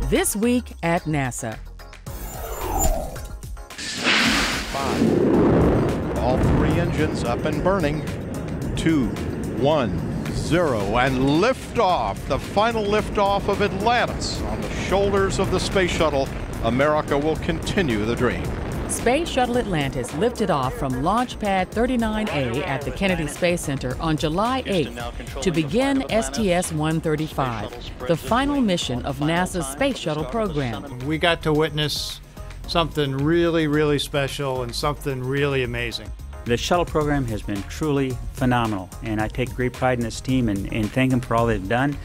This week at NASA. 5. All 3 engines up and burning. 2, 1, 0, and liftoff. The final liftoff of Atlantis on the shoulders of the space shuttle. America will continue the dream. Space Shuttle Atlantis lifted off from Launch Pad 39A at the Kennedy Space Center on July 8th to begin STS-135, the final mission of NASA's Space Shuttle program. We got to witness something really, really special and something really amazing. The shuttle program has been truly phenomenal, and I take great pride in this team and thank them for all they've done.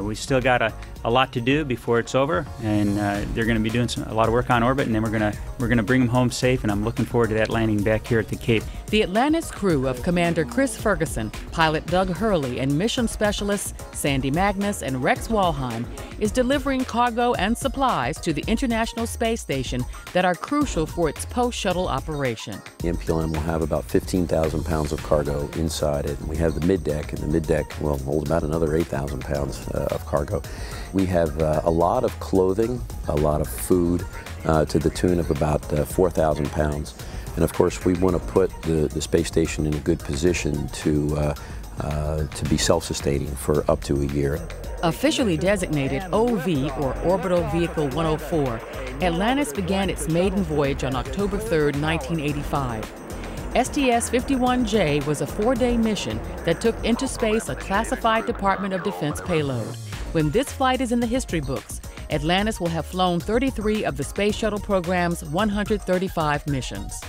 We still got a lot to do before it's over, and they're going to be doing a lot of work on orbit, and then we're going to bring them home safe, and I'm looking forward to that landing back here at the Cape. The Atlantis crew of Commander Chris Ferguson, pilot Doug Hurley, and mission specialists Sandy Magnus and Rex Walheim is delivering cargo and supplies to the International Space Station that are crucial for its post-shuttle operation. The MPLM will have about 15,000 pounds of cargo inside it. And we have the middeck, and the middeck will hold about another 8,000 pounds of cargo. We have a lot of clothing, a lot of food, to the tune of about 4,000 pounds. And of course, we want to put the space station in a good position to be self-sustaining for up to a year. Officially designated OV, or Orbital Vehicle 104, Atlantis began its maiden voyage on October 3, 1985. STS-51J was a 4-day mission that took into space a classified Department of Defense payload. When this flight is in the history books, Atlantis will have flown 33 of the Space Shuttle program's 135 missions.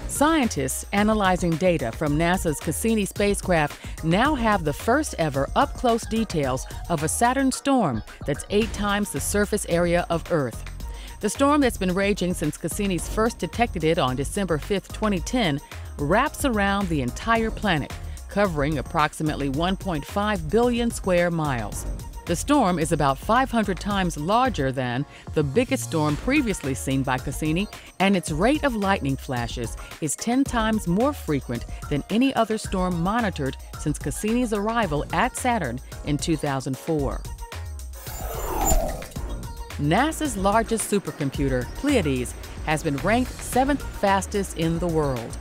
Scientists analyzing data from NASA's Cassini spacecraft now have the first ever up-close details of a Saturn storm that's 8 times the surface area of Earth. The storm that's been raging since Cassini's first detected it on December 5, 2010, wraps around the entire planet, covering approximately 1.5 billion square miles. The storm is about 500 times larger than the biggest storm previously seen by Cassini, and its rate of lightning flashes is 10 times more frequent than any other storm monitored since Cassini's arrival at Saturn in 2004. NASA's largest supercomputer, Pleiades, has been ranked 7th fastest in the world.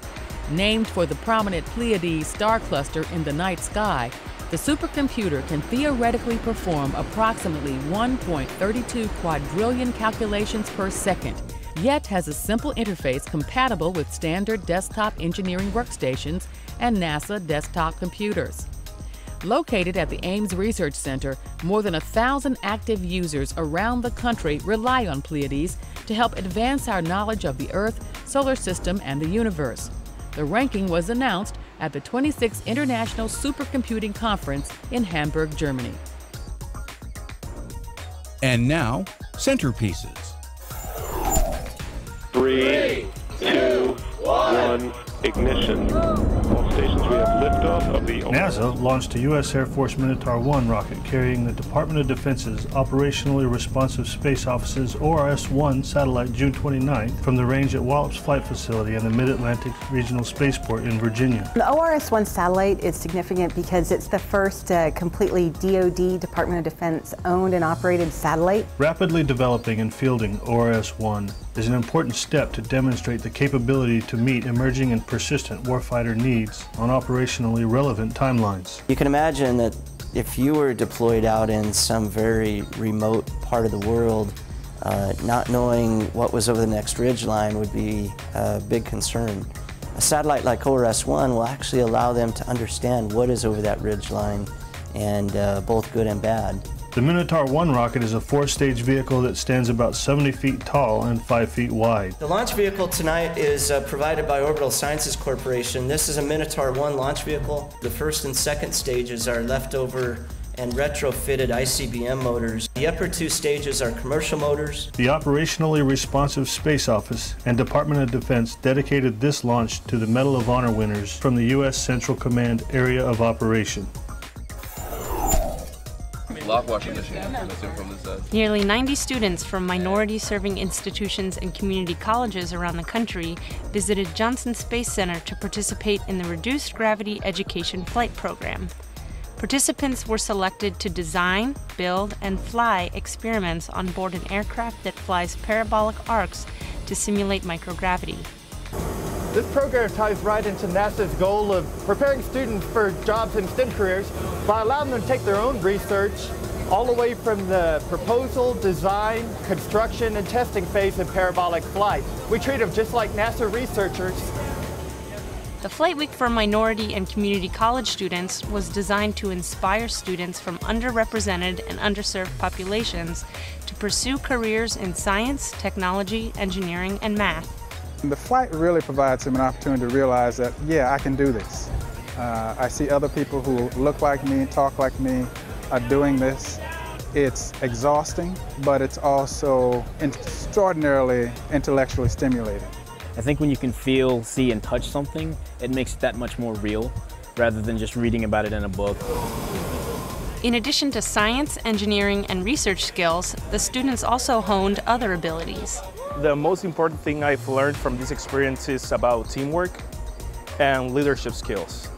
Named for the prominent Pleiades star cluster in the night sky, the supercomputer can theoretically perform approximately 1.32 quadrillion calculations per second, yet has a simple interface compatible with standard desktop engineering workstations and NASA desktop computers. Located at the Ames Research Center, more than 1,000 active users around the country rely on Pleiades to help advance our knowledge of the Earth, solar system, and the universe. The ranking was announced at the 26th International Supercomputing Conference in Hamburg, Germany. And now, centerpieces. 3, 2, 1, ignition. All stations, we have liftoff of the... NASA launched a U.S. Air Force Minotaur 1 rocket carrying the Department of Defense's Operationally Responsive Space Office's ORS-1 satellite June 29th from the range at Wallops Flight Facility and the Mid-Atlantic Regional Spaceport in Virginia. The ORS-1 satellite is significant because it's the first completely DoD, Department of Defense, owned and operated satellite. Rapidly developing and fielding ORS-1 is an important step to demonstrate the capability to meet emerging and persistent warfighter needs on operationally relevant timelines. You can imagine that if you were deployed out in some very remote part of the world, not knowing what was over the next ridgeline would be a big concern. A satellite like ORS-1 will actually allow them to understand what is over that ridgeline, and both good and bad. The Minotaur 1 rocket is a 4-stage vehicle that stands about 70 feet tall and 5 feet wide. The launch vehicle tonight is provided by Orbital Sciences Corporation. This is a Minotaur 1 launch vehicle. The first and second stages are leftover and retrofitted ICBM motors. The upper 2 stages are commercial motors. The Operationally Responsive Space Office and Department of Defense dedicated this launch to the Medal of Honor winners from the U.S. Central Command Area of Operation. Nearly 90 students from minority-serving institutions and community colleges around the country visited Johnson Space Center to participate in the Reduced Gravity Education Flight Program. Participants were selected to design, build, and fly experiments on board an aircraft that flies parabolic arcs to simulate microgravity. This program ties right into NASA's goal of preparing students for jobs in STEM careers by allowing them to take their own research all the way from the proposal, design, construction, and testing phase of parabolic flight. We treat them just like NASA researchers. The Flight Week for minority and community college students was designed to inspire students from underrepresented and underserved populations to pursue careers in science, technology, engineering, and math. The flight really provides them an opportunity to realize that, yeah, I can do this. I see other people who look like me, talk like me, are doing this. It's exhausting, but it's also extraordinarily intellectually stimulating. I think when you can feel, see, and touch something, it makes it that much more real, rather than just reading about it in a book. In addition to science, engineering, and research skills, the students also honed other abilities. The most important thing I've learned from this experience is about teamwork and leadership skills.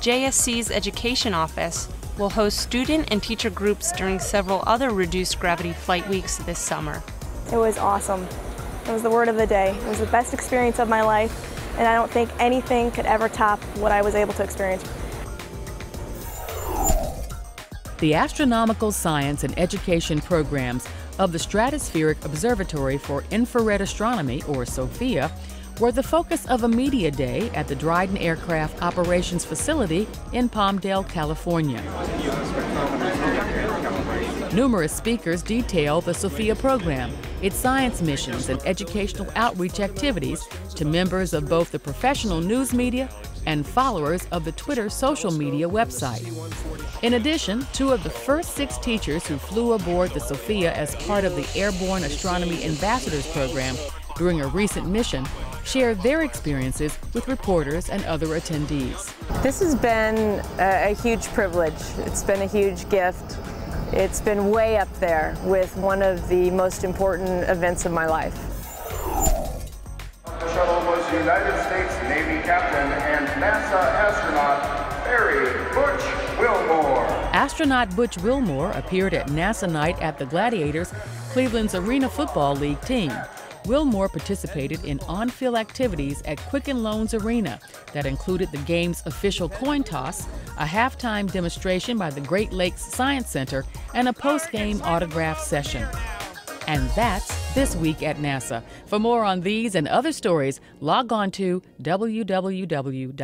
JSC's Education Office will host student and teacher groups during several other reduced gravity flight weeks this summer. It was awesome. It was the word of the day. It was the best experience of my life, and I don't think anything could ever top what I was able to experience. The astronomical science and education programs of the Stratospheric Observatory for Infrared Astronomy, or SOFIA, were the focus of a media day at the Dryden Aircraft Operations Facility in Palmdale, California. Numerous speakers detailed the SOFIA program, its science missions, and educational outreach activities to members of both the professional news media and followers of the Twitter social media website. In addition, 2 of the first 6 teachers who flew aboard the SOFIA as part of the Airborne Astronomy Ambassadors program during a recent mission shared their experiences with reporters and other attendees. This has been a huge privilege. It's been a huge gift. It's been way up there with one of the most important events of my life. The shuttle was United States Navy Captain and NASA astronaut Butch Wilmore. Astronaut Butch Wilmore appeared at NASA Night at the Gladiators, Cleveland's Arena Football League team. Wilmore participated in on-field activities at Quicken Loans Arena that included the game's official coin toss, a halftime demonstration by the Great Lakes Science Center, and a post-game autograph session. And that's This Week at NASA. For more on these and other stories, log on to www.nasa.gov.